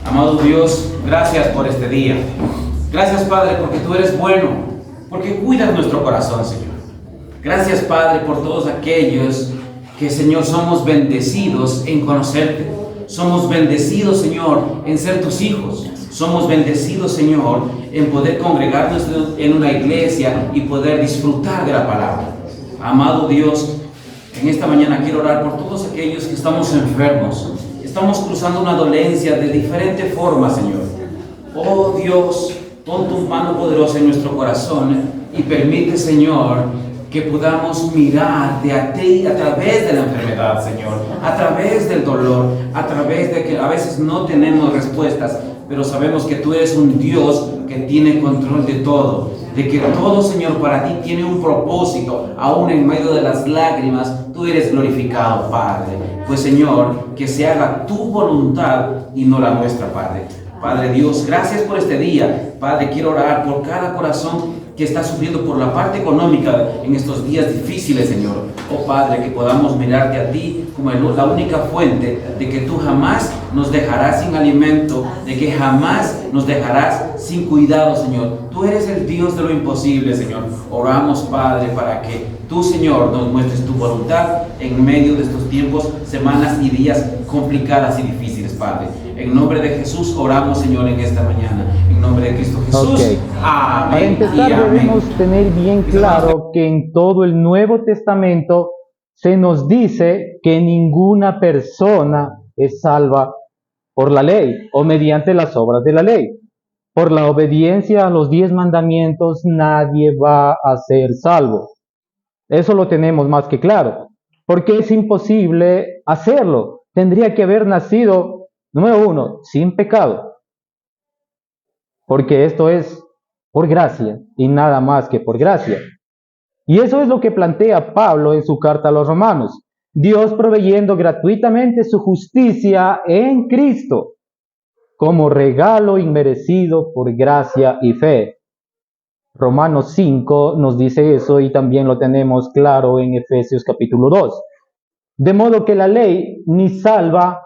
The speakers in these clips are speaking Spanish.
Amado Dios, gracias por este día. Gracias, Padre, porque tú eres bueno, porque cuidas nuestro corazón, Señor. Gracias, Padre, por todos aquellos que, Señor, somos bendecidos en conocerte. Somos bendecidos, Señor, en ser tus hijos. Somos bendecidos, Señor, en poder congregarnos en una iglesia y poder disfrutar de la palabra. Amado Dios, en esta mañana quiero orar por todos aquellos que estamos enfermos. Estamos cruzando una dolencia de diferente forma, Señor. Oh Dios, pon tu mano poderosa en nuestro corazón y permite, Señor, que podamos mirarte a ti a través de la enfermedad, Señor, a través del dolor, a través de que a veces no tenemos respuestas, pero sabemos que tú eres un Dios que tiene control de todo, de que todo, Señor, para ti tiene un propósito, aún en medio de las lágrimas, tú eres glorificado, Padre. Pues, Señor, que se haga tu voluntad y no la nuestra, Padre. Padre Dios, gracias por este día. Padre, quiero orar por cada corazón que está sufriendo por la parte económica en estos días difíciles, Señor. Oh Padre, que podamos mirarte a ti como la única fuente de que tú jamás nos dejarás sin alimento, de que jamás nos dejarás sin cuidado, Señor. Tú eres el Dios de lo imposible, Señor. Oramos, Padre, para que tú, Señor, nos muestres tu voluntad en medio de estos tiempos, semanas y días complicadas y difíciles, Padre. En nombre de Jesús oramos, Señor, en esta mañana. En nombre de Cristo Jesús. Okay. Amén. Para empezar, debemos tener bien claro que en todo el Nuevo Testamento se nos dice que ninguna persona es salva por la ley o mediante las obras de la ley. Por la obediencia a los 10 mandamientos nadie va a ser salvo. Eso lo tenemos más que claro, porque es imposible hacerlo. Tendría que haber nacido, número 1, sin pecado, porque esto es por gracia y nada más que por gracia. Y eso es lo que plantea Pablo en su carta a los Romanos. Dios proveyendo gratuitamente su justicia en Cristo, como regalo inmerecido por gracia y fe. Romanos 5 nos dice eso y también lo tenemos claro en Efesios capítulo 2. De modo que la ley ni salva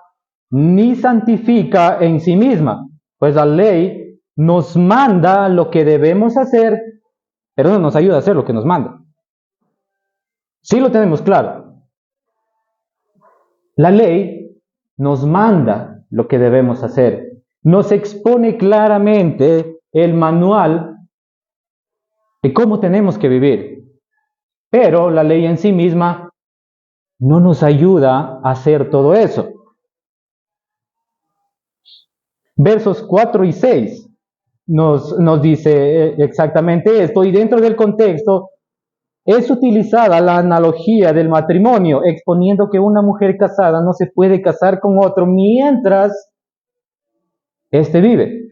ni santifica en sí misma, pues la ley nos manda lo que debemos hacer, pero no nos ayuda a hacer lo que nos manda. Sí lo tenemos claro. La ley nos manda lo que debemos hacer. Nos expone claramente el manual de cómo tenemos que vivir. Pero la ley en sí misma no nos ayuda a hacer todo eso. Versos 4 y 6 nos dice exactamente esto, y dentro del contexto es utilizada la analogía del matrimonio, exponiendo que una mujer casada no se puede casar con otro mientras éste vive.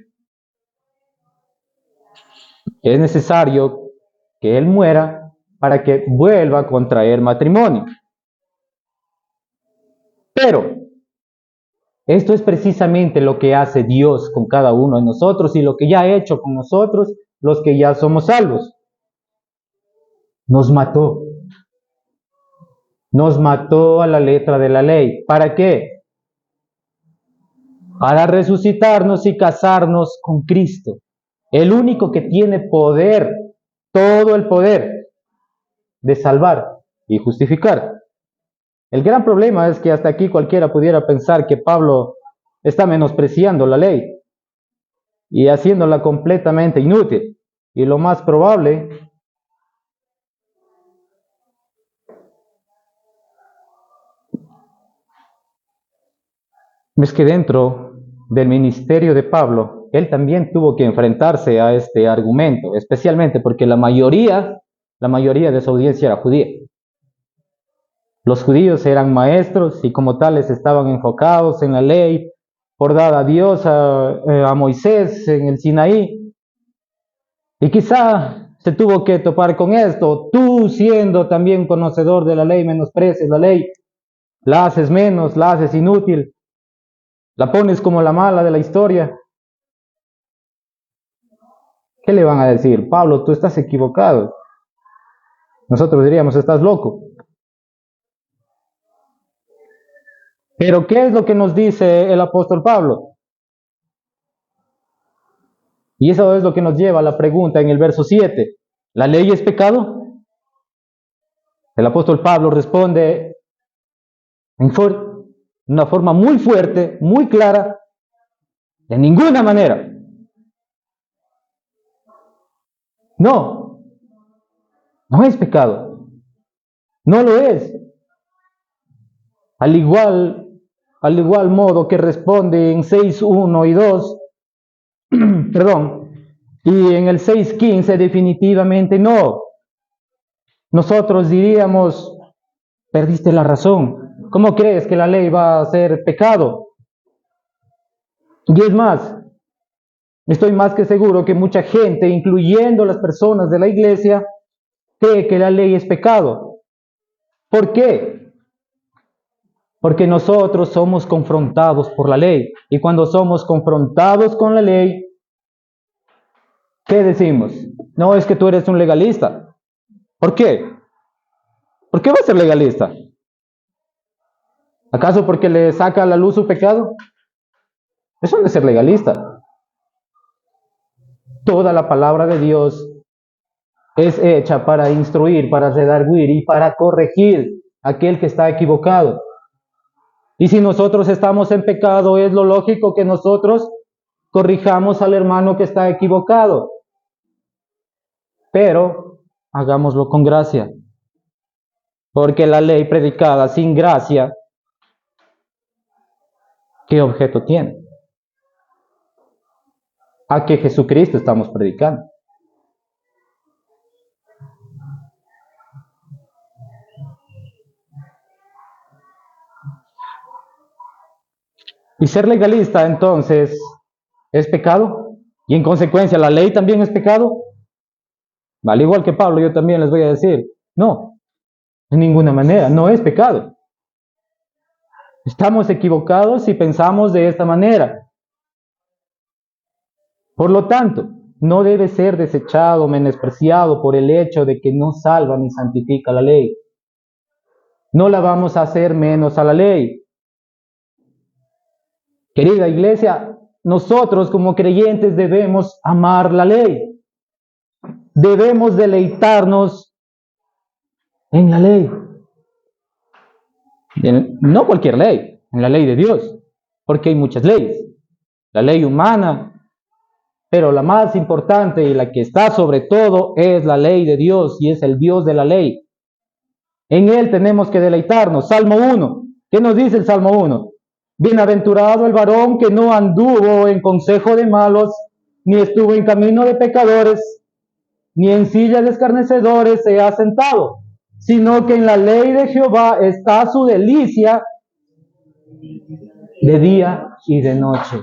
Es necesario que él muera para que vuelva a contraer matrimonio. Pero esto es precisamente lo que hace Dios con cada uno de nosotros y lo que ya ha hecho con nosotros, los que ya somos salvos. Nos mató. Nos mató a la letra de la ley. ¿Para qué? Para resucitarnos y casarnos con Cristo. El único que tiene poder, todo el poder de salvar y justificar. El gran problema es que hasta aquí cualquiera pudiera pensar que Pablo está menospreciando la ley y haciéndola completamente inútil. Y lo más probable es que dentro del ministerio de Pablo, él también tuvo que enfrentarse a este argumento, especialmente porque la mayoría de su audiencia era judía. Los judíos eran maestros y como tales estaban enfocados en la ley por dada a Dios, a Moisés en el Sinaí. Y quizá se tuvo que topar con esto. Tú, siendo también conocedor de la ley, menosprecies la ley, la haces menos, la haces inútil, la pones como la mala de la historia. ¿qué le van a decir? Pablo, tú estás equivocado. Nosotros diríamos, estás loco. Pero ¿qué es lo que nos dice el apóstol Pablo? Y eso es lo que nos lleva a la pregunta en el verso 7. ¿La ley es pecado? El apóstol Pablo responde en una forma muy fuerte, muy clara, de ninguna manera. No, no es pecado. No lo es. Al igual modo que responde en 6:1 y 2, perdón, y en el 6:15 definitivamente no. Nosotros diríamos, perdiste la razón. ¿Cómo crees que la ley va a ser pecado? Y es más, estoy más que seguro que mucha gente, incluyendo las personas de la iglesia, cree que la ley es pecado. ¿Por qué? Porque nosotros somos confrontados por la ley. Y cuando somos confrontados con la ley, ¿qué decimos? No, es que tú eres un legalista. ¿Por qué? ¿Por qué va a ser legalista? ¿Acaso porque le saca a la luz su pecado? Eso no es ser legalista. Toda la palabra de Dios es hecha para instruir, para redarguir y para corregir a aquel que está equivocado. Y si nosotros estamos en pecado, es lo lógico que nosotros corrijamos al hermano que está equivocado. Pero hagámoslo con gracia. Porque la ley predicada sin gracia, ¿qué objeto tiene? A que Jesucristo estamos predicando. Y ser legalista, entonces, ¿es pecado? Y en consecuencia, ¿la ley también es pecado? Al igual que Pablo, yo también les voy a decir, no, de ninguna manera, no es pecado. Estamos equivocados si pensamos de esta manera. Por lo tanto, no debe ser desechado o menospreciado por el hecho de que no salva ni santifica la ley. No la vamos a hacer menos a la ley. Querida iglesia, nosotros como creyentes debemos amar la ley. Debemos deleitarnos en la ley. No cualquier ley, en la ley de Dios, porque hay muchas leyes. La ley humana, pero la más importante y la que está sobre todo es la ley de Dios y es el Dios de la ley. En Él tenemos que deleitarnos. Salmo 1. ¿Qué nos dice el Salmo 1? Bienaventurado el varón que no anduvo en consejo de malos, ni estuvo en camino de pecadores, ni en silla de escarnecedores se ha sentado, sino que en la ley de Jehová está su delicia de día y de noche.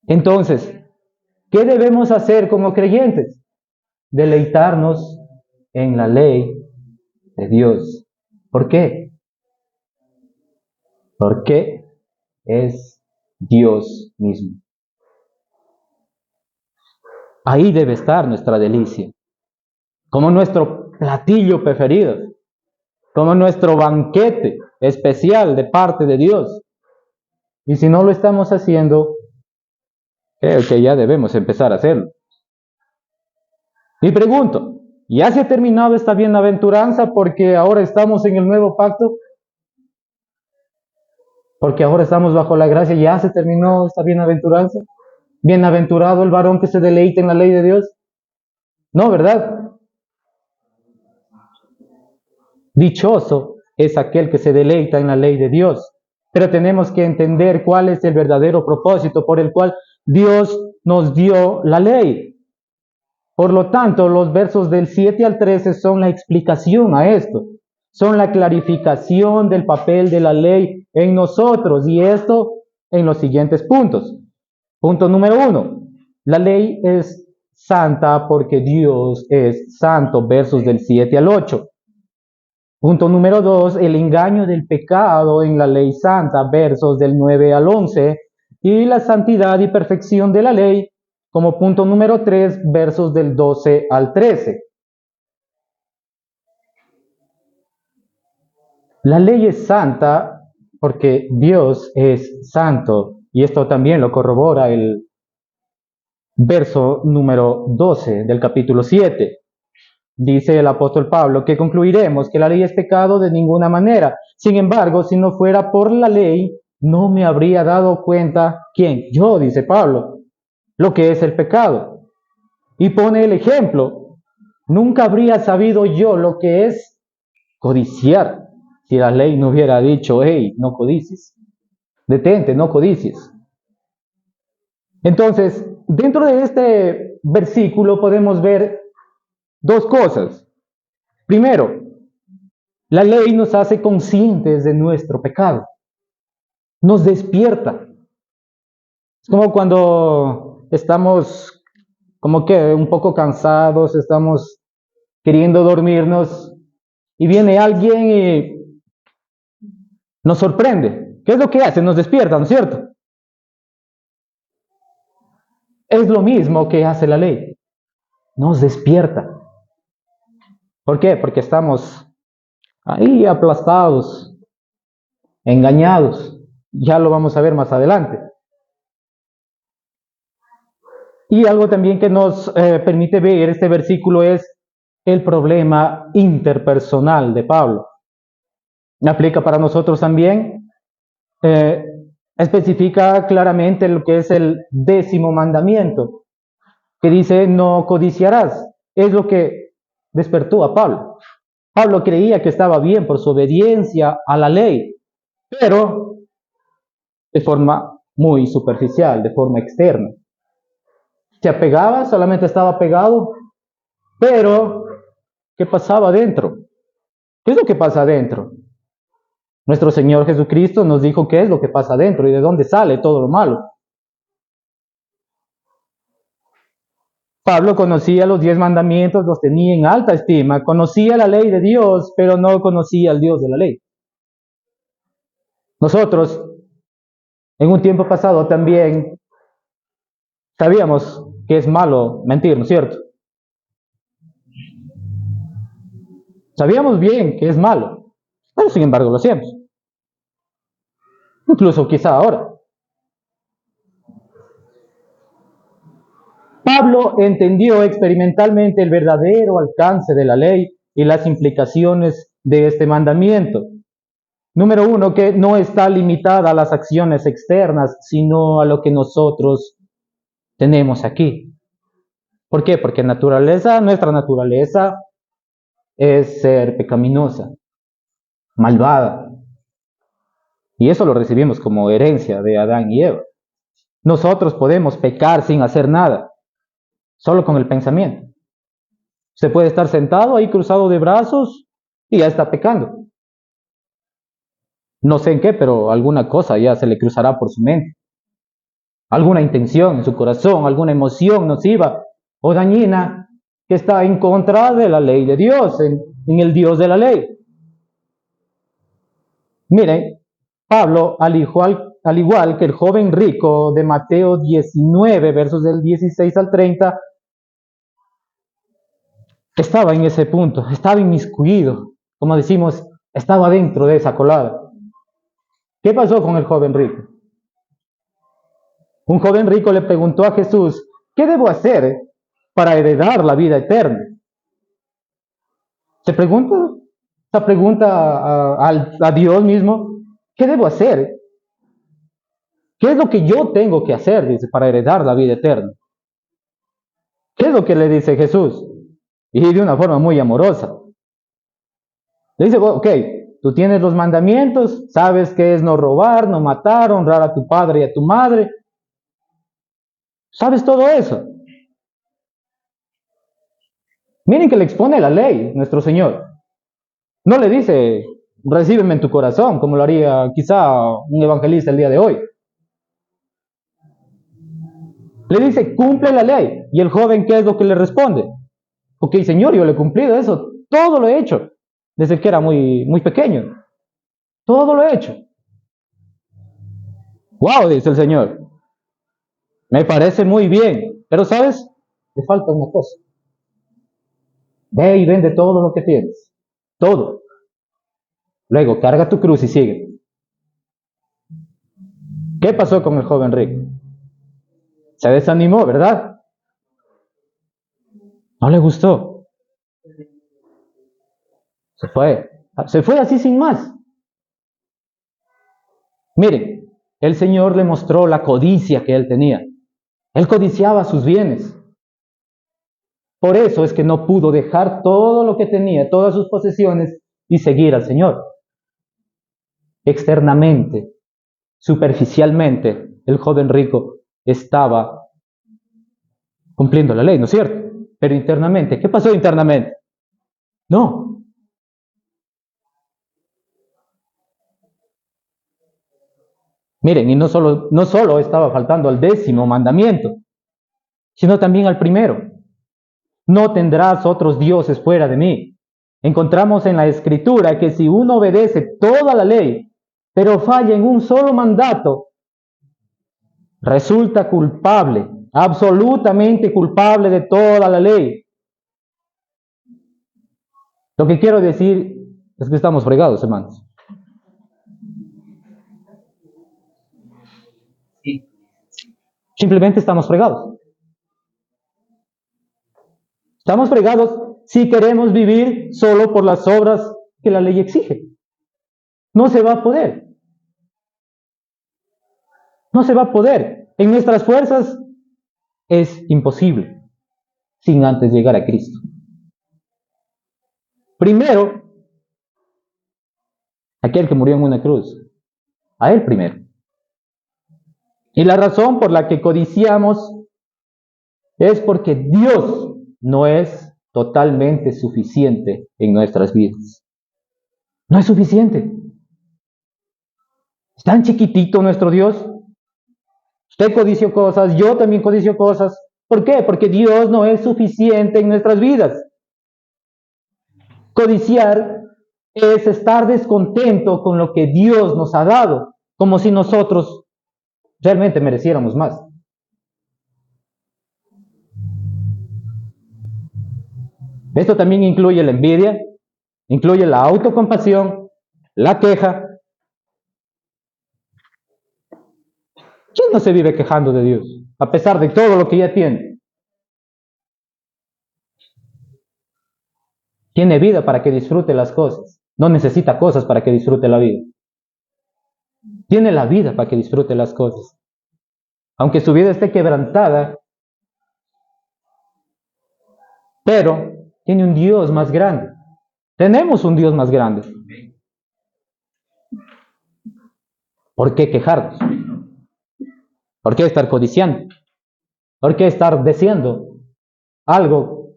Entonces, ¿qué debemos hacer como creyentes? Deleitarnos en la ley de Dios. ¿Por qué? Porque es Dios mismo. Ahí debe estar nuestra delicia, como nuestro platillo preferido, como nuestro banquete especial de parte de Dios. Y si no lo estamos haciendo, creo que ya debemos empezar a hacerlo. Y pregunto, ¿ya se ha terminado esta bienaventuranza porque ahora estamos en el nuevo pacto? Porque ahora estamos bajo la gracia, ¿ya se terminó esta bienaventuranza? ¿Bienaventurado el varón que se deleite en la ley de Dios? No, ¿verdad? Dichoso es aquel que se deleita en la ley de Dios. Pero tenemos que entender cuál es el verdadero propósito por el cual Dios nos dio la ley. Por lo tanto, los versos del 7 al 13 son la explicación a esto. Son la clarificación del papel de la ley en nosotros. Y esto en los siguientes puntos. Punto número 1. La ley es santa porque Dios es santo. Versos del 7 al 8. Punto número 2, el engaño del pecado en la ley santa, versos del 9 al 11, y la santidad y perfección de la ley, como punto número 3, versos del 12 al 13. La ley es santa porque Dios es santo, y esto también lo corrobora el verso número 12 del capítulo 7. Dice el apóstol Pablo que concluiremos que la ley es pecado de ninguna manera. Sin embargo, si no fuera por la ley, no me habría dado cuenta, ¿quién? Yo, dice Pablo, lo que es el pecado. Y pone el ejemplo, nunca habría sabido yo lo que es codiciar si la ley no hubiera dicho, hey, no codicies, detente, no codicies. Entonces, dentro de este versículo podemos ver dos cosas. Primero, la ley nos hace conscientes de nuestro pecado, nos despierta. Es como cuando estamos como que un poco cansados, estamos queriendo dormirnos y viene alguien y nos sorprende. ¿Qué es lo que hace? Nos despierta, ¿no es cierto? Es lo mismo que hace la ley, nos despierta. ¿Por qué? Porque estamos ahí aplastados, engañados. Ya lo vamos a ver más adelante. Y algo también que nos permite ver este versículo es el problema interpersonal de Pablo. Aplica para nosotros también. Especifica claramente lo que es el 10º mandamiento, que dice no codiciarás. Es lo que despertó a Pablo. Pablo creía que estaba bien por su obediencia a la ley, pero de forma muy superficial, de forma externa. Se apegaba, solamente estaba pegado, pero ¿qué pasaba adentro? ¿Qué es lo que pasa adentro? Nuestro Señor Jesucristo nos dijo qué es lo que pasa adentro y de dónde sale todo lo malo. Pablo conocía los 10 mandamientos, los tenía en alta estima, conocía la ley de Dios, pero no conocía al Dios de la ley. Nosotros, en un tiempo pasado también, sabíamos que es malo mentir, ¿no es cierto? Sabíamos bien que es malo, pero sin embargo lo hacíamos. Incluso quizá ahora. Pablo entendió experimentalmente el verdadero alcance de la ley y las implicaciones de este mandamiento. Número 1, que no está limitada a las acciones externas, sino a lo que nosotros tenemos aquí. ¿Por qué? Porque nuestra naturaleza es ser pecaminosa, malvada. Y eso lo recibimos como herencia de Adán y Eva. Nosotros podemos pecar sin hacer nada, solo con el pensamiento. Se puede estar sentado ahí cruzado de brazos y ya está pecando. No sé en qué, pero alguna cosa ya se le cruzará por su mente. Alguna intención en su corazón, alguna emoción nociva o dañina que está en contra de la ley de Dios, en el Dios de la ley. Miren, Pablo, al igual que el joven rico de Mateo 19, versos del 16 al 30, estaba en ese punto, estaba inmiscuido, como decimos, estaba dentro de esa colada. ¿Qué pasó con el joven rico? Un joven rico le preguntó a Jesús, ¿qué debo hacer para heredar la vida eterna? Se pregunta a Dios mismo, ¿qué debo hacer? ¿Qué es lo que yo tengo que hacer, dice, para heredar la vida eterna? ¿Qué es lo que le dice Jesús? Y de una forma muy amorosa. Le dice, ok, tú tienes los mandamientos, sabes que es no robar, no matar, honrar a tu padre y a tu madre. ¿Sabes todo eso? Miren que le expone la ley, nuestro Señor. No le dice, recíbeme en tu corazón, como lo haría quizá un evangelista el día de hoy. Le dice, cumple la ley. ¿Y el joven qué es lo que le responde? Ok, Señor, yo le he cumplido eso, todo lo he hecho, desde que era muy pequeño. Todo lo he hecho. Wow, dice el Señor. Me parece muy bien, Pero ¿sabes? Le falta una cosa. Ve y vende todo lo que tienes. Todo. Luego, carga tu cruz y sigue. ¿Qué pasó con el joven rico? Se desanimó, ¿verdad? No le gustó. Se fue. Se fue así sin más. Miren, el Señor le mostró la codicia que él tenía. Él codiciaba sus bienes. Por eso es que no pudo dejar todo lo que tenía, todas sus posesiones, y seguir al Señor. Externamente, superficialmente, el joven rico estaba cumpliendo la ley, ¿no es cierto? Pero internamente, ¿qué pasó internamente? No. Miren, y no solo estaba faltando al 10º mandamiento, sino también al primero. No tendrás otros dioses fuera de mí. Encontramos en la Escritura que si uno obedece toda la ley, pero falla en un solo mandato, resulta culpable, absolutamente culpable de toda la ley. Lo que quiero decir es que estamos fregados, hermanos. Simplemente estamos fregados. Estamos fregados si queremos vivir solo por las obras que la ley exige. No se va a poder. No se va a poder. En nuestras fuerzas es imposible sin antes llegar a Cristo. Primero, aquel que murió en una cruz. A Él primero. Y la razón por la que codiciamos es porque Dios no es totalmente suficiente en nuestras vidas. No es suficiente. Es tan chiquitito nuestro Dios. Usted codició cosas, yo también codicio cosas. ¿Por qué? Porque Dios no es suficiente en nuestras vidas. Codiciar es estar descontento con lo que Dios nos ha dado, como si nosotros realmente mereciéramos más. Esto también incluye la envidia, incluye la autocompasión, la queja. ¿Quién no se vive quejando de Dios, a pesar de todo lo que ya tiene? Tiene vida para que disfrute las cosas. No necesita cosas para que disfrute la vida. Tiene la vida para que disfrute las cosas. Aunque su vida esté quebrantada, pero tiene un Dios más grande. Tenemos un Dios más grande. ¿Por qué quejarnos? ¿Por qué estar codiciando? ¿Por qué estar deseando algo,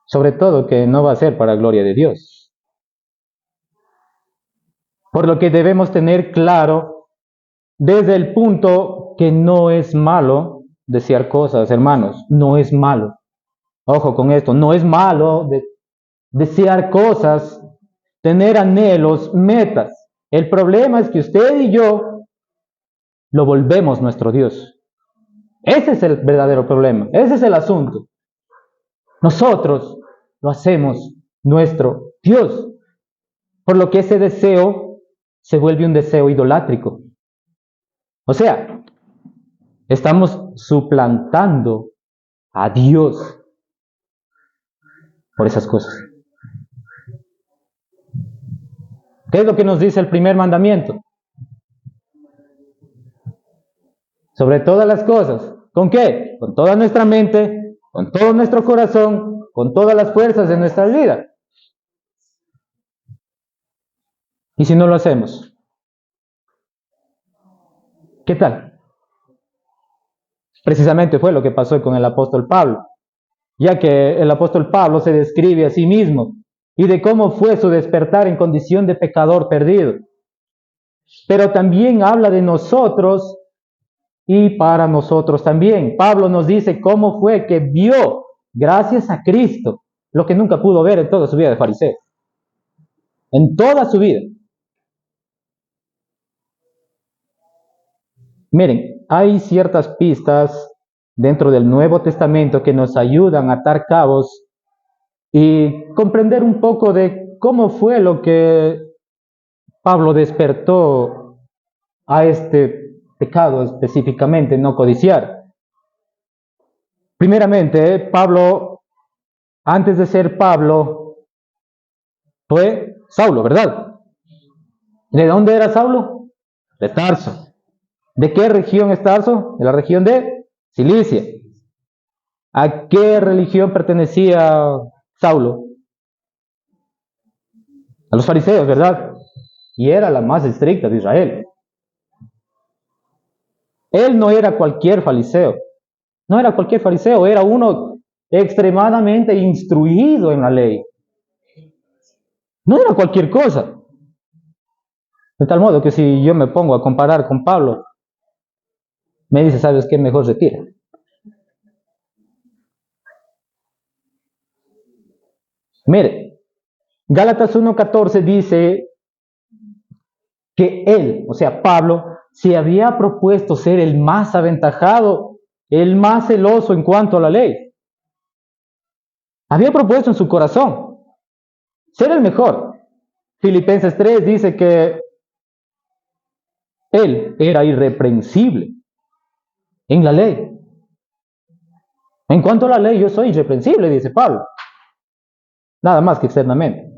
sobre todo que no va a ser para gloria de Dios? Por lo que debemos tener claro desde el punto que no es malo desear cosas, hermanos, no es malo. Ojo con esto, no es malo desear cosas, tener anhelos, metas. El problema es que usted y yo lo volvemos nuestro Dios. Ese es el verdadero problema, ese es el asunto. Nosotros lo hacemos nuestro Dios, por lo que ese deseo se vuelve un deseo idolátrico. O sea, estamos suplantando a Dios por esas cosas. ¿Qué es lo que nos dice el primer mandamiento? Sobre todas las cosas. ¿Con qué? Con toda nuestra mente, con todo nuestro corazón, con todas las fuerzas de nuestra vida. ¿Y si no lo hacemos? ¿Qué tal? Precisamente fue lo que pasó con el apóstol Pablo, ya que el apóstol Pablo se describe a sí mismo y de cómo fue su despertar en condición de pecador perdido. Pero también habla de nosotros y para nosotros también. Pablo nos dice cómo fue que vio, gracias a Cristo, lo que nunca pudo ver en toda su vida de fariseo. En toda su vida. Miren, hay ciertas pistas dentro del Nuevo Testamento que nos ayudan a atar cabos y comprender un poco de cómo fue lo que Pablo despertó a este pecado específicamente, no codiciar. Primeramente, Pablo, antes de ser Pablo, fue Saulo, ¿verdad? ¿De dónde era Saulo? De Tarso. ¿De qué región es Tarso? De la región de Cilicia. ¿A qué religión pertenecía Saulo? A los fariseos, ¿verdad? Y era la más estricta de Israel. Él no era cualquier fariseo. No era cualquier fariseo, era uno extremadamente instruido en la ley. No era cualquier cosa. De tal modo que si yo me pongo a comparar con Pablo, me dice, ¿sabes qué? Mejor retira. Mire, Gálatas 1:14 dice que él, o sea, Pablo, se había propuesto ser el más aventajado, el más celoso en cuanto a la ley. Había propuesto en su corazón ser el mejor. Filipenses 3 dice que él era irreprensible en la ley. En cuanto a la ley, yo soy irreprensible, dice Pablo. Nada más que externamente.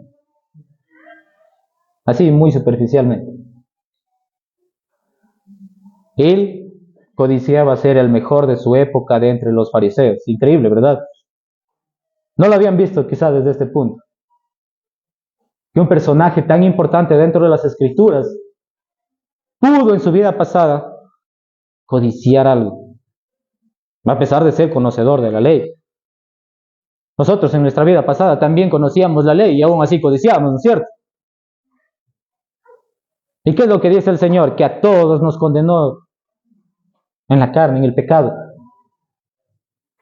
Así, muy superficialmente. Él codiciaba ser el mejor de su época de entre los fariseos. Increíble, ¿verdad? No lo habían visto quizá desde este punto. Que un personaje tan importante dentro de las Escrituras pudo en su vida pasada codiciar algo, a pesar de ser conocedor de la ley. Nosotros en nuestra vida pasada también conocíamos la ley y aún así codiciábamos, ¿no es cierto? ¿Y qué es lo que dice el Señor? Que a todos nos condenó en la carne, en el pecado.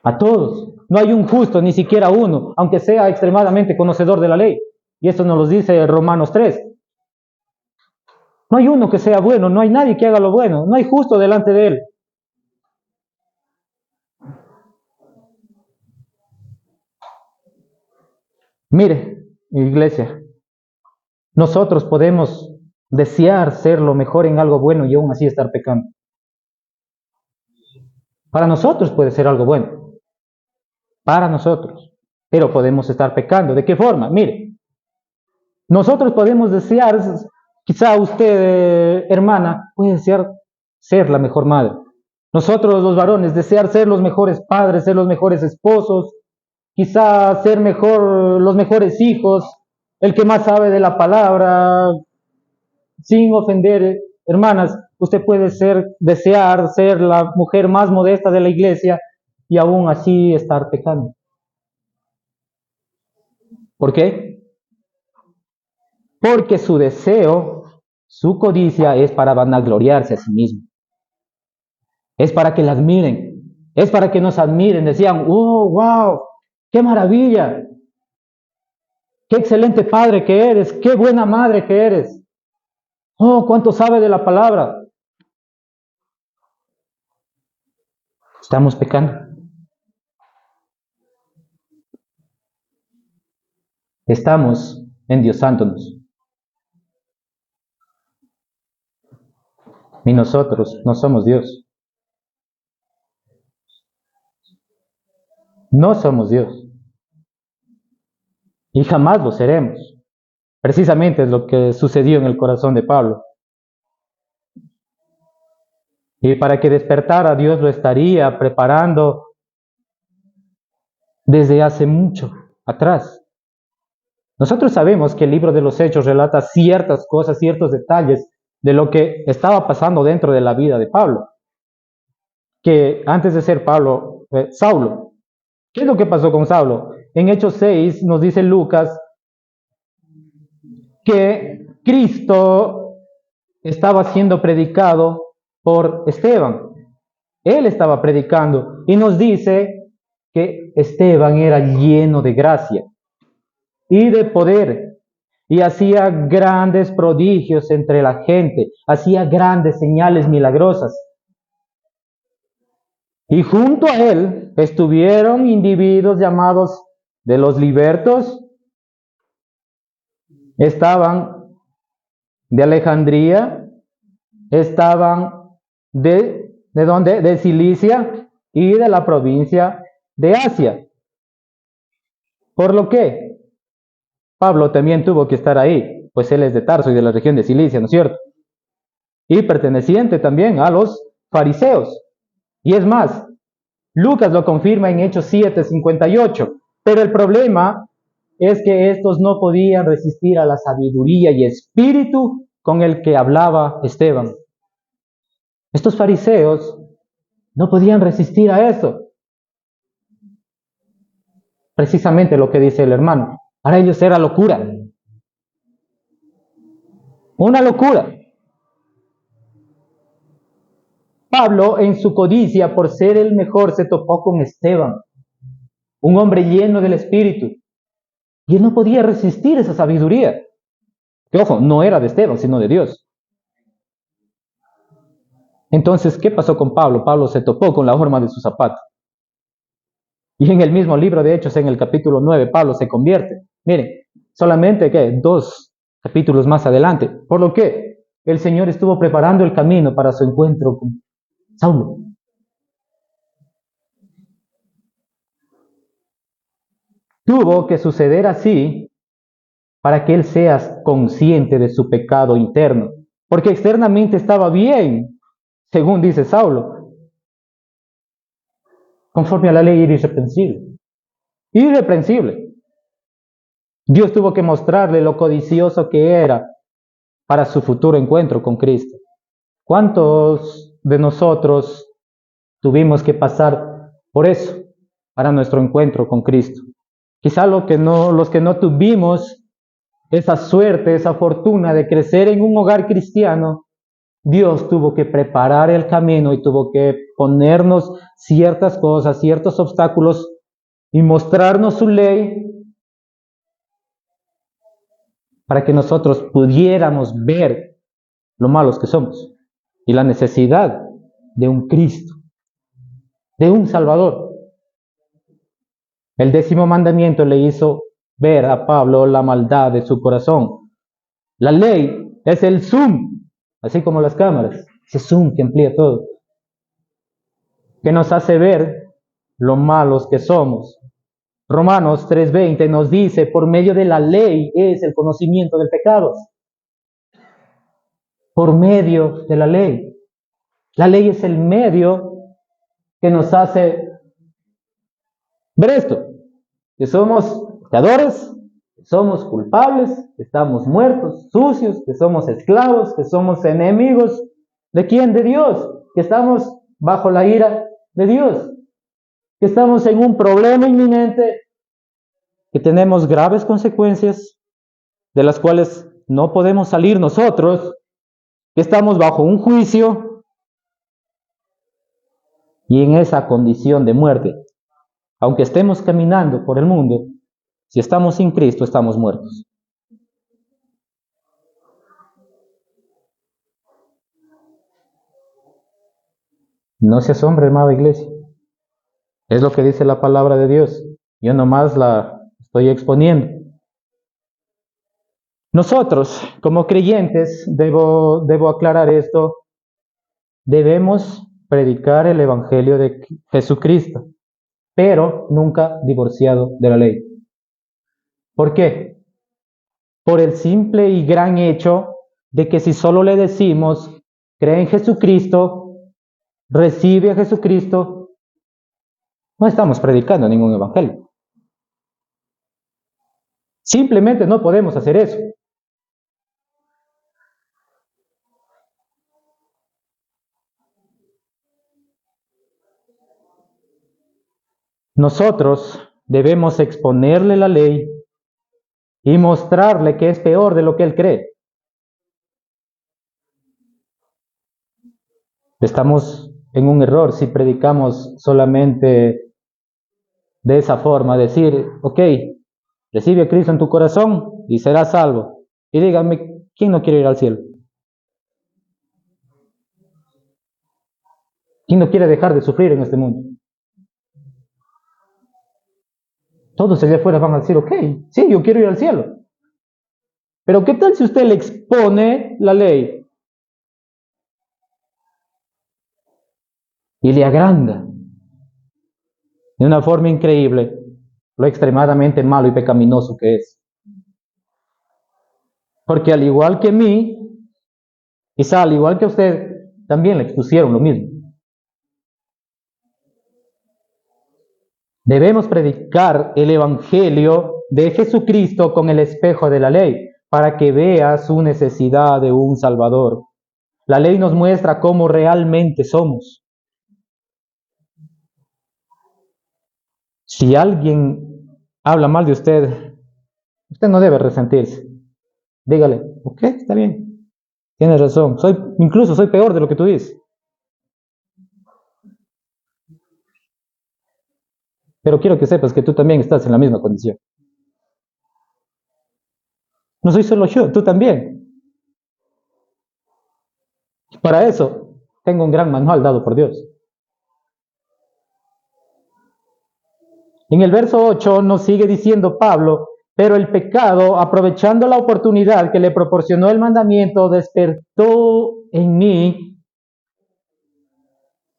A todos. No hay un justo, ni siquiera uno, aunque sea extremadamente conocedor de la ley. Y esto nos lo dice Romanos 3. No hay uno que sea bueno, no hay nadie que haga lo bueno, no hay justo delante de él. Mire, iglesia, nosotros podemos desear ser lo mejor en algo bueno y aún así estar pecando. Para nosotros puede ser algo bueno. Para nosotros. Pero podemos estar pecando. ¿De qué forma? Mire, nosotros podemos desear, quizá usted, hermana, puede desear ser la mejor madre. Nosotros los varones, desear ser los mejores padres, ser los mejores esposos, quizá ser los mejores hijos, el que más sabe de la palabra, sin ofender, hermanas, usted puede desear ser la mujer más modesta de la iglesia y aún así estar pecando. ¿Por qué? Porque su deseo, su codicia es para vanagloriarse a sí mismo. Es para que las miren, es para que nos admiren, decían, ¡oh, wow! ¡Qué maravilla! ¡Qué excelente padre que eres! ¡Qué buena madre que eres! ¡Oh, cuánto sabe de la palabra! Estamos pecando. Estamos endiosándonos. Y nosotros no somos Dios. No somos Dios. Y jamás lo seremos. Precisamente es lo que sucedió en el corazón de Pablo. Y para que despertara, Dios lo estaría preparando desde hace mucho atrás. Nosotros sabemos que el libro de los Hechos relata ciertas cosas, ciertos detalles de lo que estaba pasando dentro de la vida de Pablo. Que antes de ser Saulo. ¿Qué es lo que pasó con Saulo? En Hechos 6 nos dice Lucas que Cristo estaba siendo predicado por Esteban. Él estaba predicando y nos dice que Esteban era lleno de gracia y de poder y hacía grandes prodigios entre la gente, hacía grandes señales milagrosas. Y junto a él estuvieron individuos llamados de los libertos, estaban de Alejandría, estaban ¿de dónde? De Cilicia y de la provincia de Asia. Por lo que Pablo también tuvo que estar ahí, pues él es de Tarso y de la región de Cilicia, ¿no es cierto? Y perteneciente también a los fariseos. Y es más, Lucas lo confirma en Hechos 7:58. Pero el problema es que estos no podían resistir a la sabiduría y espíritu con el que hablaba Esteban. Estos fariseos no podían resistir a eso. Precisamente lo que dice el hermano. Para ellos era locura. Una locura. Pablo, en su codicia por ser el mejor, se topó con Esteban, un hombre lleno del Espíritu. Y él no podía resistir esa sabiduría. Que ojo, no era de Esteban, sino de Dios. Entonces, ¿qué pasó con Pablo? Pablo se topó con la horma de su zapato. Y en el mismo libro de Hechos, en el capítulo 9, Pablo se convierte. Miren, solamente que 2 capítulos más adelante. Por lo que el Señor estuvo preparando el camino para su encuentro con Saulo. Tuvo que suceder así para que él sea consciente de su pecado interno. Porque externamente estaba bien, según dice Saulo, conforme a la ley irreprensible. Irreprensible. Dios tuvo que mostrarle lo codicioso que era para su futuro encuentro con Cristo. ¿Cuántos de nosotros tuvimos que pasar por eso para nuestro encuentro con Cristo? Quizá los que no tuvimos esa suerte, esa fortuna de crecer en un hogar cristiano, Dios tuvo que preparar el camino y tuvo que ponernos ciertas cosas, ciertos obstáculos y mostrarnos su ley para que nosotros pudiéramos ver lo malos que somos y la necesidad de un Cristo, de un Salvador. El 10º mandamiento le hizo ver a Pablo la maldad de su corazón. La ley es el zoom, así como las cámaras, ese zoom que amplía todo, que nos hace ver lo malos que somos. Romanos 3:20 nos dice, por medio de la ley es el conocimiento del pecado. Por medio de la ley. La ley es el medio que nos hace ver esto, que somos pecadores, que somos culpables, que estamos muertos, sucios, que somos esclavos, que somos enemigos. ¿De quién? De Dios. Que estamos bajo la ira de Dios. Que estamos en un problema inminente, que tenemos graves consecuencias de las cuales no podemos salir nosotros, que estamos bajo un juicio y en esa condición de muerte. Aunque estemos caminando por el mundo, si estamos sin Cristo, estamos muertos. No se asombre, amada iglesia. Es lo que dice la palabra de Dios. Yo nomás la estoy exponiendo. Nosotros, como creyentes, debo aclarar esto, debemos predicar el Evangelio de Jesucristo, pero nunca divorciado de la ley. ¿Por qué? Por el simple y gran hecho de que si solo le decimos, cree en Jesucristo, recibe a Jesucristo, no estamos predicando ningún evangelio. Simplemente no podemos hacer eso. Nosotros debemos exponerle la ley y mostrarle que es peor de lo que él cree. Estamos en un error si predicamos solamente de esa forma, decir, ok, recibe a Cristo en tu corazón y serás salvo. Y díganme, ¿quién no quiere ir al cielo? ¿Quién no quiere dejar de sufrir en este mundo? Todos allá afuera van a decir, ok, sí, yo quiero ir al cielo. Pero ¿qué tal si usted le expone la ley y le agranda de una forma increíble lo extremadamente malo y pecaminoso que es? Porque al igual que mí, quizá al igual que usted, también le expusieron lo mismo. Debemos predicar el Evangelio de Jesucristo con el espejo de la ley, para que vea su necesidad de un Salvador. La ley nos muestra cómo realmente somos. Si alguien habla mal de usted, usted no debe resentirse. Dígale, ok, está bien, tienes razón, incluso soy peor de lo que tú dices. Pero quiero que sepas que tú también estás en la misma condición. No soy solo yo, tú también. Para eso, tengo un gran manual dado por Dios. En el verso 8 nos sigue diciendo Pablo, pero el pecado, aprovechando la oportunidad que le proporcionó el mandamiento, despertó en mí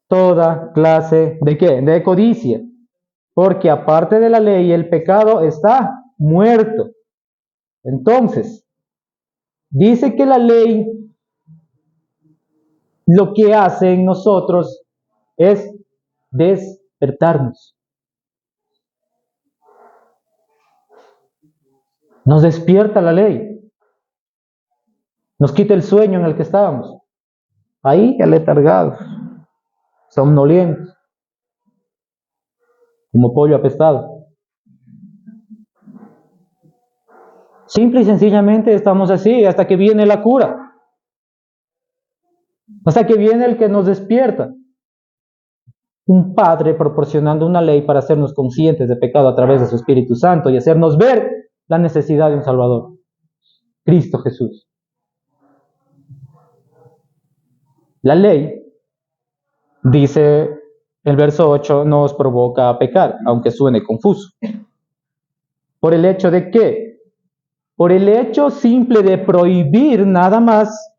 toda clase ¿de qué? De codicia. Porque aparte de la ley, el pecado está muerto. Entonces, dice que la ley lo que hace en nosotros es despertarnos. Nos despierta la ley. Nos quita el sueño en el que estábamos. Ahí aletargados, somnolientos, como pollo apestado. Simple y sencillamente estamos así hasta que viene la cura. Hasta que viene el que nos despierta. Un padre proporcionando una ley para hacernos conscientes de pecado a través de su Espíritu Santo y hacernos ver la necesidad de un Salvador. Cristo Jesús. La ley, dice el verso 8, nos provoca a pecar, aunque suene confuso. ¿Por el hecho de qué? Por el hecho simple de prohibir nada más.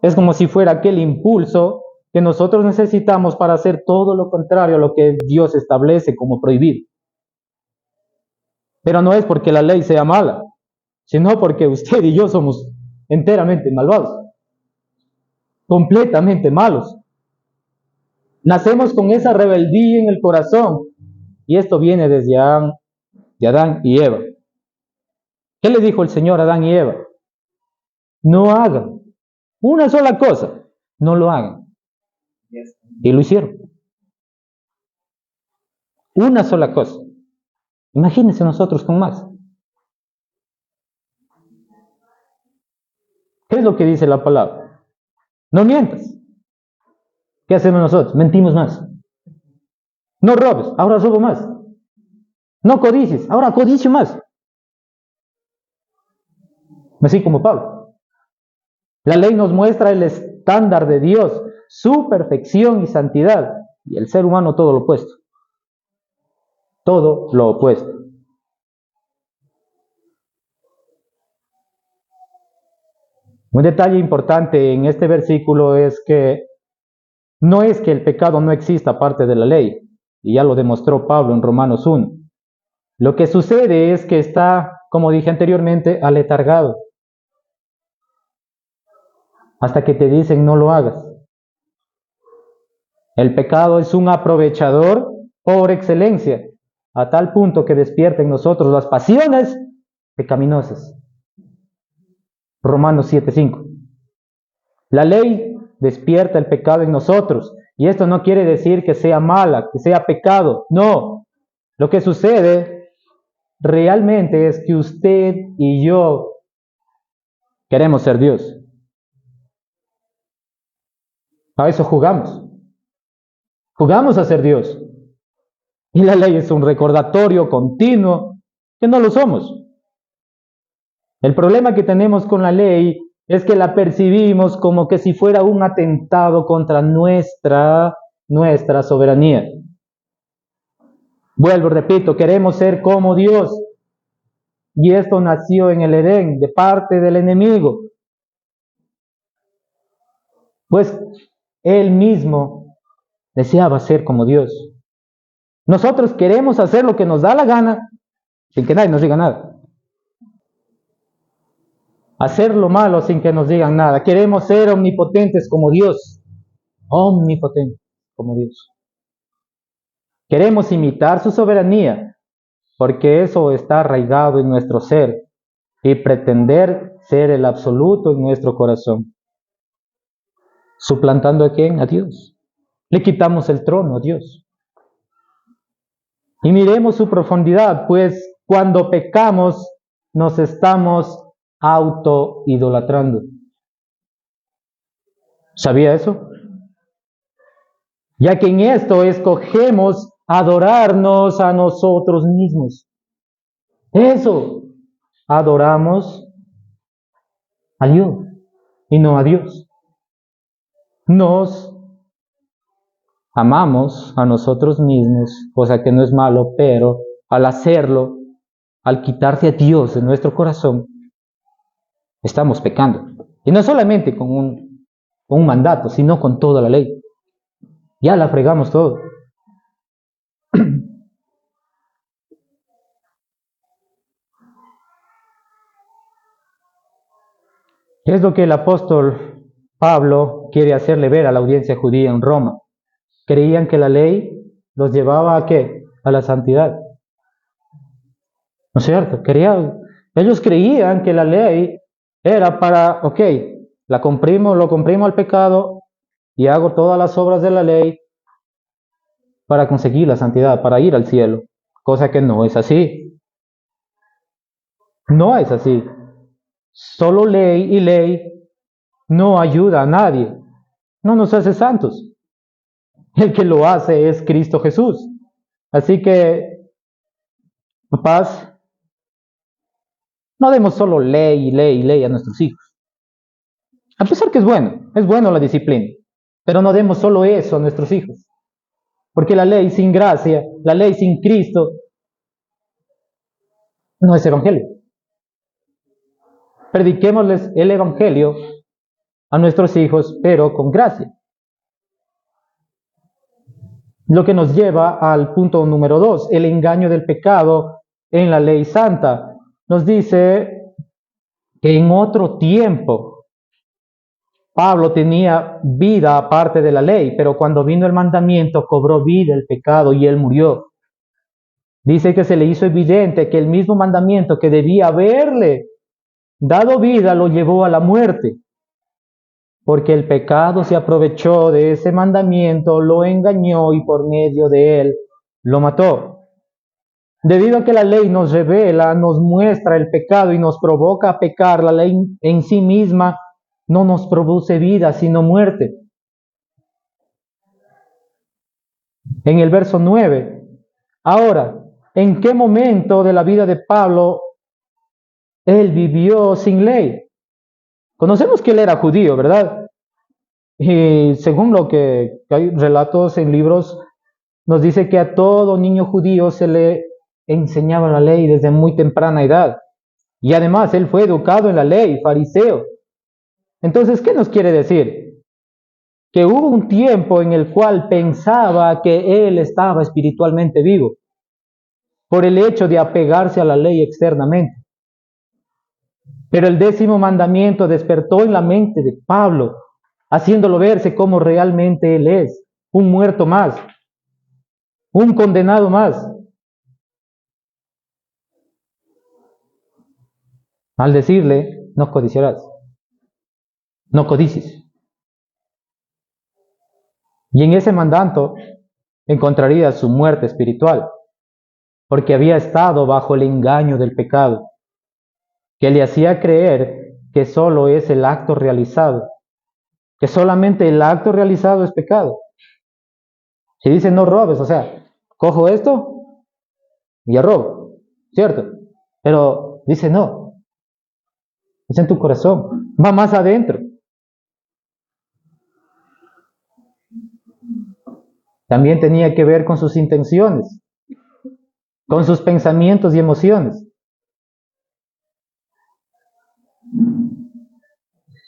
Es como si fuera aquel impulso que nosotros necesitamos para hacer todo lo contrario a lo que Dios establece como prohibido. Pero no es porque la ley sea mala, sino porque usted y yo somos enteramente malvados, completamente malos. Nacemos con esa rebeldía en el corazón y esto viene desde Adán y Eva. ¿Qué le dijo el Señor a Adán y Eva? No hagan una sola cosa, no lo hagan. Y lo hicieron. Una sola cosa. Imagínense nosotros con más. ¿Qué es lo que dice la palabra? No mientas. ¿Qué hacemos nosotros? Mentimos más. No robes, ahora robo más. No codicies, ahora codicio más. Así como Pablo. La ley nos muestra el estándar de Dios, su perfección y santidad, y el ser humano todo lo opuesto. Todo lo opuesto. Un detalle importante en este versículo es que no es que el pecado no exista aparte de la ley, y ya lo demostró Pablo en Romanos 1. Lo que sucede es que está, como dije anteriormente, aletargado. Hasta que te dicen no lo hagas. El pecado es un aprovechador por excelencia, a tal punto que despierta en nosotros las pasiones pecaminosas. Romanos 7:5. La ley despierta el pecado en nosotros, y esto no quiere decir que sea mala, que sea pecado, no. Lo que sucede realmente es que usted y yo queremos ser Dios. A eso jugamos. Jugamos a ser Dios. Y la ley es un recordatorio continuo que no lo somos. El problema que tenemos con la ley es que la percibimos como que si fuera un atentado contra nuestra soberanía. Vuelvo, repito, queremos ser como Dios. Y esto nació en el Edén, de parte del enemigo. Pues él mismo deseaba ser como Dios. Nosotros queremos hacer lo que nos da la gana, sin que nadie nos diga nada. Hacer lo malo sin que nos digan nada. Queremos ser omnipotentes como Dios. Omnipotentes como Dios. Queremos imitar su soberanía, porque eso está arraigado en nuestro ser, y pretender ser el absoluto en nuestro corazón. ¿Suplantando a quién? A Dios. Le quitamos el trono a Dios. Y miremos su profundidad, pues cuando pecamos nos estamos auto-idolatrando. ¿Sabía eso? Ya que en esto escogemos adorarnos a nosotros mismos. Eso, adoramos a Dios y no a Dios. Nos amamos a nosotros mismos, cosa que no es malo, pero al hacerlo, al quitarse a Dios de nuestro corazón, estamos pecando. Y no solamente con un mandato, sino con toda la ley. Ya la fregamos todo. Es lo que el apóstol Pablo quiere hacerle ver a la audiencia judía en Roma. Creían que la ley los llevaba ¿a qué? A la santidad. ¿No es cierto? Ellos creían que la ley era para, ok, lo comprimo al pecado y hago todas las obras de la ley para conseguir la santidad, para ir al cielo. Cosa que no es así. No es así. Solo ley y ley no ayuda a nadie. No nos hace santos. El que lo hace es Cristo Jesús. Así que, papás, no demos solo ley y ley y ley a nuestros hijos. A pesar que es bueno la disciplina, pero no demos solo eso a nuestros hijos. Porque la ley sin gracia, la ley sin Cristo, no es evangelio. Prediquémosles el evangelio a nuestros hijos, pero con gracia. Lo que nos lleva al punto número 2, el engaño del pecado en la ley santa. Nos dice que en otro tiempo Pablo tenía vida aparte de la ley, pero cuando vino el mandamiento cobró vida el pecado y él murió. Dice que se le hizo evidente que el mismo mandamiento que debía haberle dado vida lo llevó a la muerte, porque el pecado se aprovechó de ese mandamiento, lo engañó y por medio de él lo mató. Debido a que la ley nos revela, nos muestra el pecado y nos provoca a pecar, la ley en sí misma no nos produce vida, sino muerte. En el verso 9, ahora, ¿en qué momento de la vida de Pablo él vivió sin ley? Conocemos que él era judío, ¿verdad? Y según lo que hay relatos en libros, nos dice que a todo niño judío se le enseñaba la ley desde muy temprana edad. Y además él fue educado en la ley, fariseo. Entonces, ¿qué nos quiere decir? Que hubo un tiempo en el cual pensaba que él estaba espiritualmente vivo, por el hecho de apegarse a la ley externamente. Pero el 10º mandamiento despertó en la mente de Pablo, haciéndolo verse como realmente él es, un muerto más, un condenado más. Al decirle, no codiciarás, no codicies. Y en ese mandato encontraría su muerte espiritual, porque había estado bajo el engaño del pecado, que le hacía creer que solo es el acto realizado, que solamente el acto realizado es pecado. Si dice no robes, o sea, cojo esto y ya robo, ¿cierto? Pero dice no. es en tu corazón, va más adentro. También tenía que ver con sus intenciones, con sus pensamientos y emociones.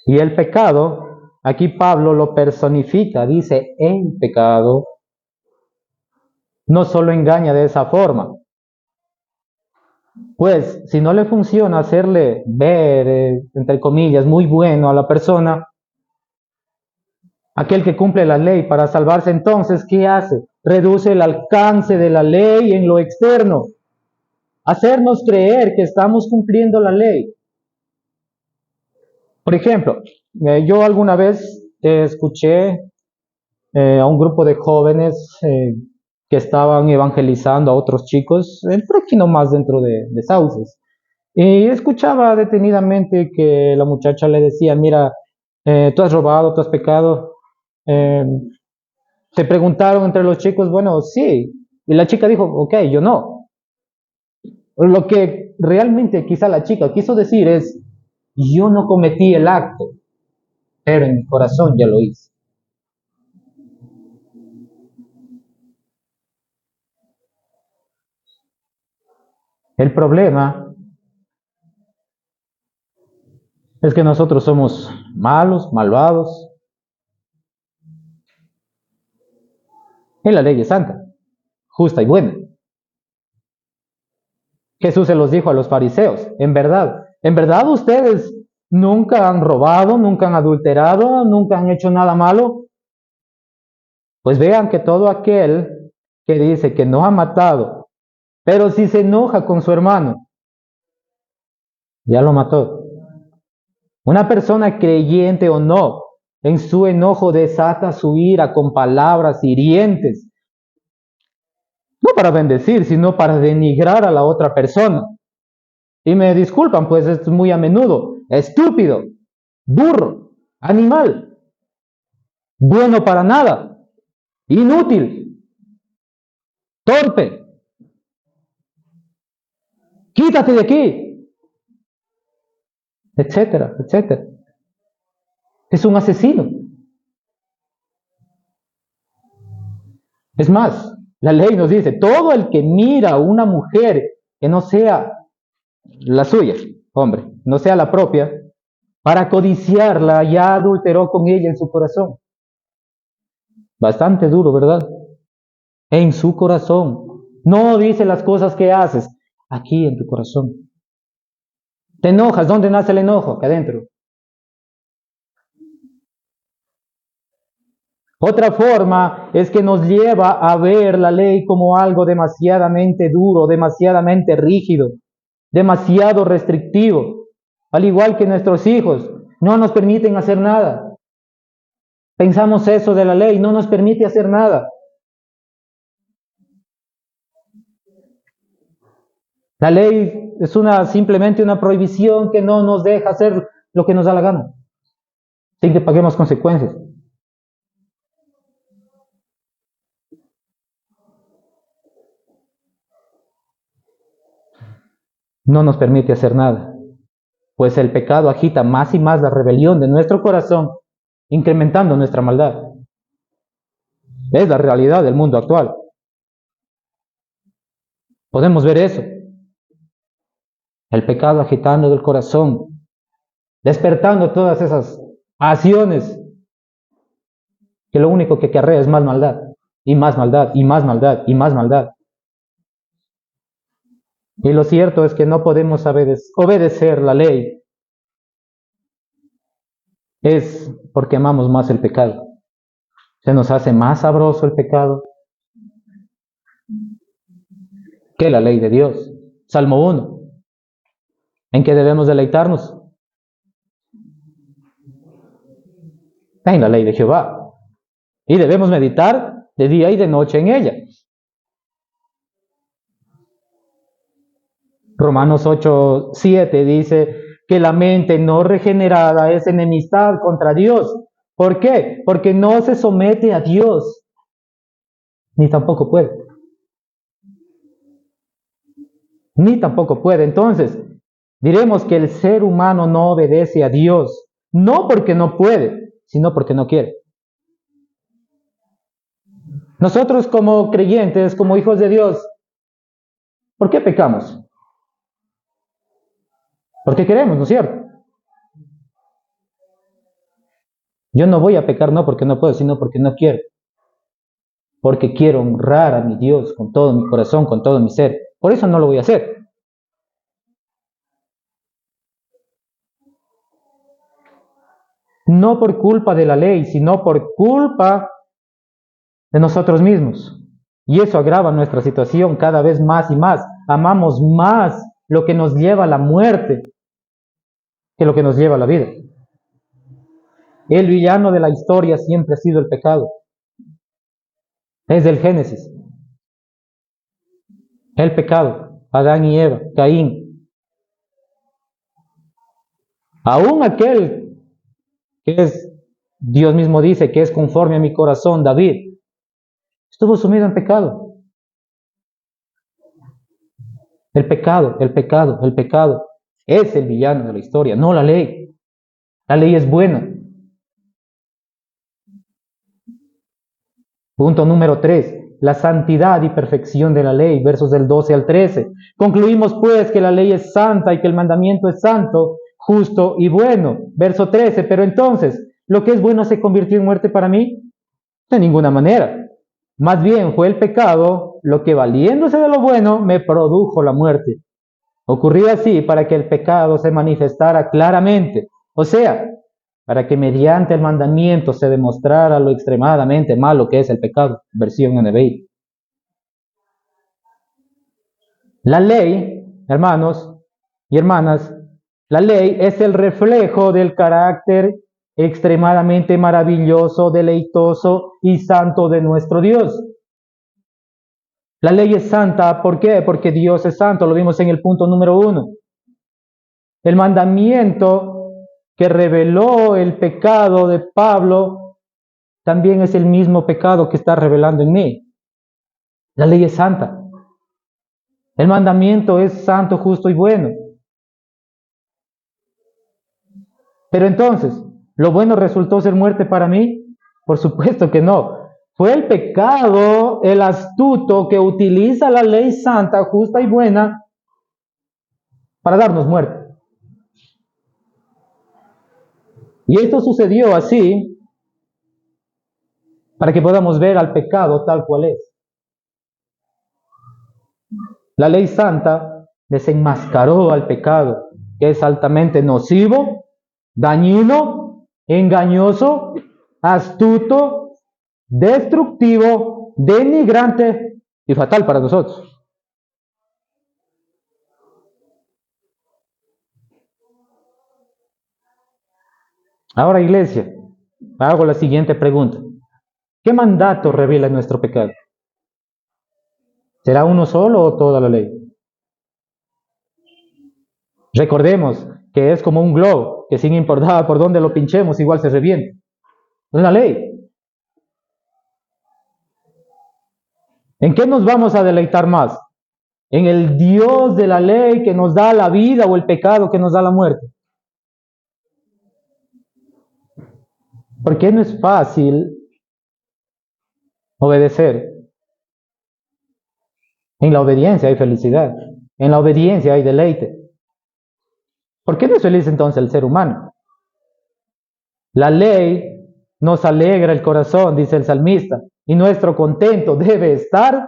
Y el pecado, aquí Pablo lo personifica, dice, el pecado no solo engaña de esa forma, pues si no le funciona hacerle ver, entre comillas, muy bueno a la persona, aquel que cumple la ley para salvarse, entonces, ¿qué hace? Reduce el alcance de la ley en lo externo, hacernos creer que estamos cumpliendo la ley. Por ejemplo, yo alguna vez escuché a un grupo de jóvenes que estaban evangelizando a otros chicos, por aquí nomás dentro de Sauces. Y escuchaba detenidamente que la muchacha le decía, mira, tú has robado, tú has pecado. Se preguntaron entre los chicos, bueno, sí. Y la chica dijo, ok, yo no. Lo que realmente quizá la chica quiso decir es, yo no cometí el acto, pero en mi corazón ya lo hice. El problema es que nosotros somos malos, malvados. Y la ley es santa, justa y buena. Jesús se los dijo a los fariseos, en verdad ustedes nunca han robado, nunca han adulterado, nunca han hecho nada malo. Pues vean que todo aquel que dice que no ha matado, pero si se enoja con su hermano, ya lo mató. Una persona creyente o no, en su enojo desata su ira con palabras hirientes, no para bendecir, sino para denigrar a la otra persona. Y me disculpan, pues es muy a menudo, estúpido, burro, animal, bueno para nada, inútil, torpe, quítate de aquí, etcétera, etcétera. Es un asesino. Es más, la ley nos dice, todo el que mira a una mujer que no sea la suya, hombre, no sea la propia, para codiciarla, ya adulteró con ella en su corazón. Bastante duro, ¿verdad? En su corazón. No dice las cosas que haces, aquí en tu corazón. Te enojas, ¿dónde nace el enojo? Acá adentro. Otra forma es que nos lleva a ver la ley como algo demasiadamente duro, demasiadamente rígido, demasiado restrictivo. Al igual que nuestros hijos, no nos permiten hacer nada. Pensamos eso de la ley, no nos permite hacer nada. La ley es simplemente una prohibición que no nos deja hacer lo que nos da la gana, sin que paguemos consecuencias. No nos permite hacer nada, pues el pecado agita más y más la rebelión de nuestro corazón, incrementando nuestra maldad. Es la realidad del mundo actual. Podemos ver eso. El pecado agitando del corazón, despertando todas esas pasiones que lo único que acarrea es más maldad, y más maldad, y más maldad, y más maldad. Y lo cierto es que no podemos obedecer la ley. Es porque amamos más el pecado. Se nos hace más sabroso el pecado que la ley de Dios. Salmo 1. ¿En qué debemos deleitarnos? En la ley de Jehová. Y debemos meditar de día y de noche en ella. Romanos 8:7 dice que la mente no regenerada es enemistad contra Dios. ¿Por qué? Porque no se somete a Dios, ni tampoco puede. Ni tampoco puede. Entonces, diremos que el ser humano no obedece a Dios, no porque no puede, sino porque no quiere. Nosotros como creyentes, como hijos de Dios, ¿por qué pecamos? Porque queremos, ¿no es cierto? Yo no voy a pecar no porque no puedo, sino porque no quiero. Porque quiero honrar a mi Dios con todo mi corazón, con todo mi ser. Por eso no lo voy a hacer. No por culpa de la ley, sino por culpa de nosotros mismos. Y eso agrava nuestra situación cada vez más y más. Amamos más lo que nos lleva a la muerte que lo que nos lleva a la vida. El villano de la historia siempre ha sido el pecado. Desde el Génesis. El pecado. Adán y Eva, Caín. Aún aquel que es, Dios mismo dice que es conforme a mi corazón, David, estuvo sumido en pecado. El pecado es el villano de la historia, no la ley. La ley es buena. Punto número 3, la santidad y perfección de la ley, versos del 12 al 13. Concluimos pues que la ley es santa y que el mandamiento es santo, justo y bueno. Verso 13, pero entonces, ¿lo que es bueno se convirtió en muerte para mí? De ninguna manera. Más bien fue el pecado lo que, valiéndose de lo bueno, me produjo la muerte. Ocurrió así para que el pecado se manifestara claramente, o sea, para que mediante el mandamiento se demostrara lo extremadamente malo que es el pecado. Versión NBI. La ley, hermanos y hermanas, la ley es el reflejo del carácter extremadamente maravilloso, deleitoso y santo de nuestro Dios. La ley es santa, ¿por qué? Porque Dios es santo, lo vimos en el punto número 1. El mandamiento que reveló el pecado de Pablo también es el mismo pecado que está revelando en mí. La ley es santa. El mandamiento es santo, justo y bueno. Pero entonces, ¿lo bueno resultó ser muerte para mí? Por supuesto que no. Fue el pecado, el astuto, que utiliza la ley santa, justa y buena para darnos muerte. Y esto sucedió así para que podamos ver al pecado tal cual es. La ley santa desenmascaró al pecado, que es altamente nocivo, dañino, engañoso, astuto, destructivo, denigrante y fatal para nosotros. Ahora, iglesia, hago la siguiente pregunta. ¿Qué mandato revela nuestro pecado? ¿Será uno solo o toda la ley? Recordemos que es como un globo, que sin importar por dónde lo pinchemos, igual se revienta. Es la ley. ¿En qué nos vamos a deleitar más? ¿En el Dios de la ley que nos da la vida o el pecado que nos da la muerte? Porque no es fácil obedecer. En la obediencia hay felicidad. En la obediencia hay deleite. ¿Por qué no es feliz entonces el ser humano? La ley nos alegra el corazón, dice el salmista, y nuestro contento debe estar en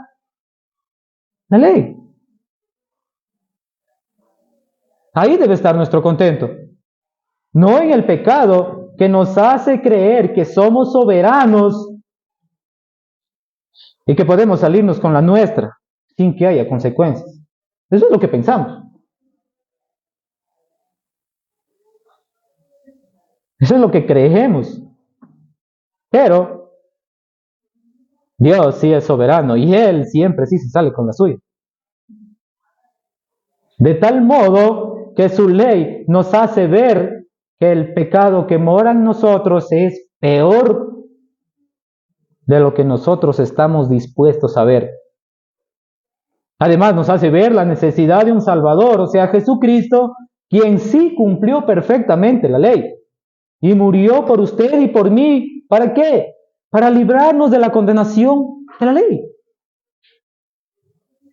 la ley. Ahí debe estar nuestro contento. No en el pecado que nos hace creer que somos soberanos y que podemos salirnos con la nuestra sin que haya consecuencias. Eso es lo que pensamos. Eso es lo que creemos. Pero Dios sí es soberano y Él siempre sí se sale con la suya. De tal modo que su ley nos hace ver que el pecado que mora en nosotros es peor de lo que nosotros estamos dispuestos a ver. Además nos hace ver la necesidad de un Salvador, o sea, Jesucristo, quien sí cumplió perfectamente la ley y murió por usted y por mí. ¿Para qué? Para librarnos de la condenación de la ley.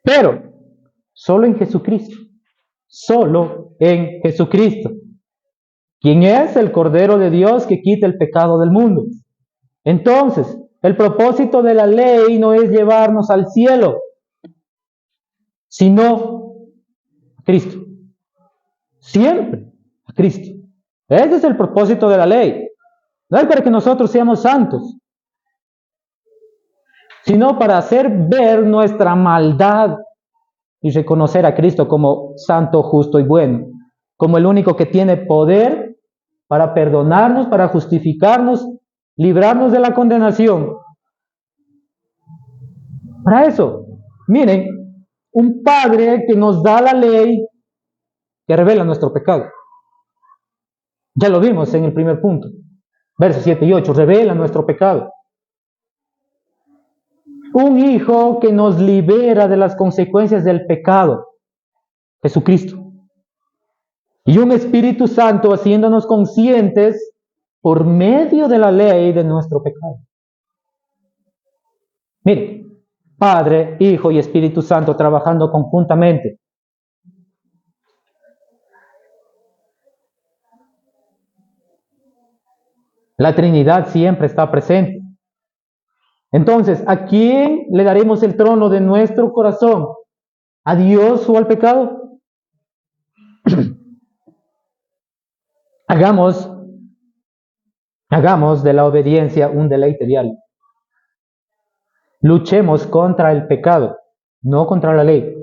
Pero solo en Jesucristo, solo en Jesucristo, quien es el Cordero de Dios que quita el pecado del mundo. Entonces, el propósito de la ley no es llevarnos al cielo, sino a Cristo. Siempre a Cristo. Ese es el propósito de la ley. No es para que nosotros seamos santos, sino para hacer ver nuestra maldad y reconocer a Cristo como santo, justo y bueno, como el único que tiene poder para perdonarnos, para justificarnos, librarnos de la condenación. Para eso, miren, un padre que nos da la ley que revela nuestro pecado. Ya lo vimos en el primer punto, versos 7 y 8, revela nuestro pecado. Un hijo que nos libera de las consecuencias del pecado, Jesucristo. Y un Espíritu Santo haciéndonos conscientes por medio de la ley de nuestro pecado. Mire, Padre, Hijo y Espíritu Santo trabajando conjuntamente. La Trinidad siempre está presente. Entonces, ¿a quién le daremos el trono de nuestro corazón? ¿A Dios o al pecado? Hagamos de la obediencia un deleite diario. Luchemos contra el pecado, no contra la ley.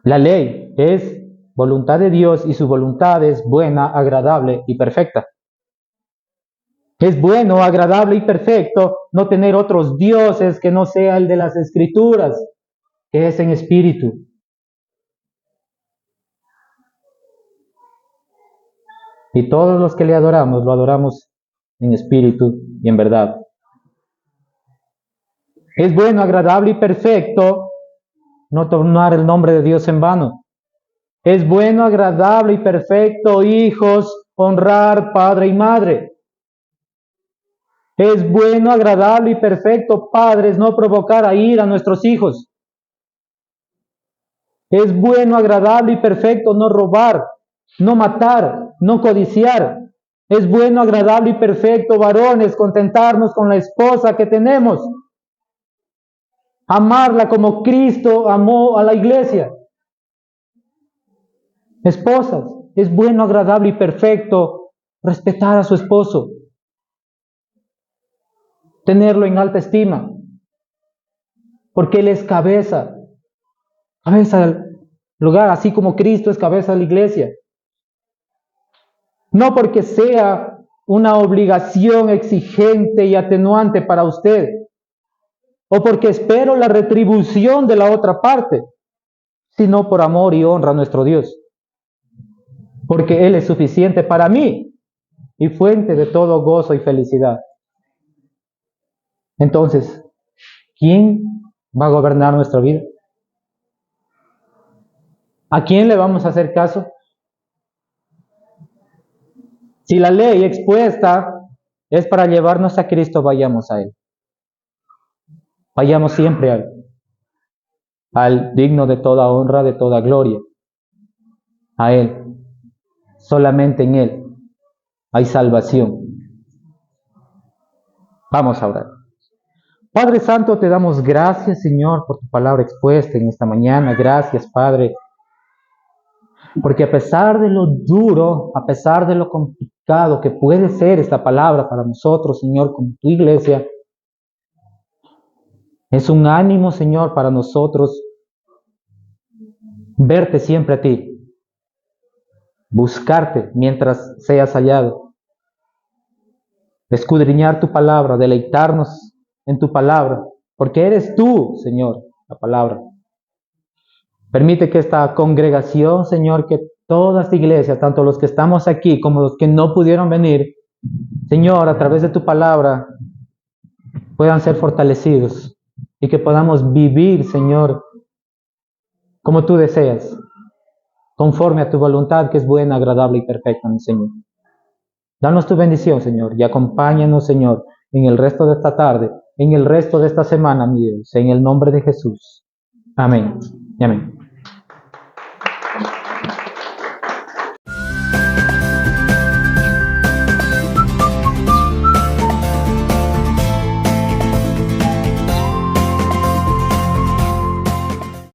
La ley es voluntad de Dios y su voluntad es buena, agradable y perfecta. Es bueno, agradable y perfecto no tener otros dioses que no sea el de las Escrituras, que es en espíritu. Y todos los que le adoramos, lo adoramos en espíritu y en verdad. Es bueno, agradable y perfecto no tomar el nombre de Dios en vano. Es bueno, agradable y perfecto, hijos, honrar padre y madre. Es bueno, agradable y perfecto, padres, no provocar a ira a nuestros hijos. Es bueno, agradable y perfecto no robar, no matar, no codiciar. Es bueno, agradable y perfecto, varones, contentarnos con la esposa que tenemos. Amarla como Cristo amó a la iglesia. Esposas, es bueno, agradable y perfecto respetar a su esposo. Tenerlo en alta estima. Porque Él es cabeza del lugar, así como Cristo es cabeza de la iglesia. No porque sea una obligación exigente y atenuante para usted, o porque espero la retribución de la otra parte, sino por amor y honra a nuestro Dios. Porque Él es suficiente para mí y fuente de todo gozo y felicidad. Entonces, ¿quién va a gobernar nuestra vida? ¿A quién le vamos a hacer caso? Si la ley expuesta es para llevarnos a Cristo, vayamos a Él. Vayamos siempre a Él. Al digno de toda honra, de toda gloria. A Él. Solamente en Él hay salvación. Vamos a orar. Padre Santo, te damos gracias, Señor, por tu palabra expuesta en esta mañana. Gracias, Padre, porque a pesar de lo duro, a pesar de lo complicado que puede ser esta palabra para nosotros, Señor, como tu iglesia, es un ánimo, Señor, para nosotros verte siempre a ti, buscarte mientras seas hallado, escudriñar tu palabra, deleitarnos en tu palabra, porque eres tú, Señor, la palabra. Permite que esta congregación, Señor, que toda esta iglesia, tanto los que estamos aquí como los que no pudieron venir, Señor, a través de tu palabra, puedan ser fortalecidos y que podamos vivir, Señor, como tú deseas. conforme a tu voluntad que es buena, agradable y perfecta, mi Señor. Danos tu bendición, Señor, y acompáñanos, Señor, en el resto de esta tarde, en el resto de esta semana, mi Dios, en el nombre de Jesús. Amén y amén.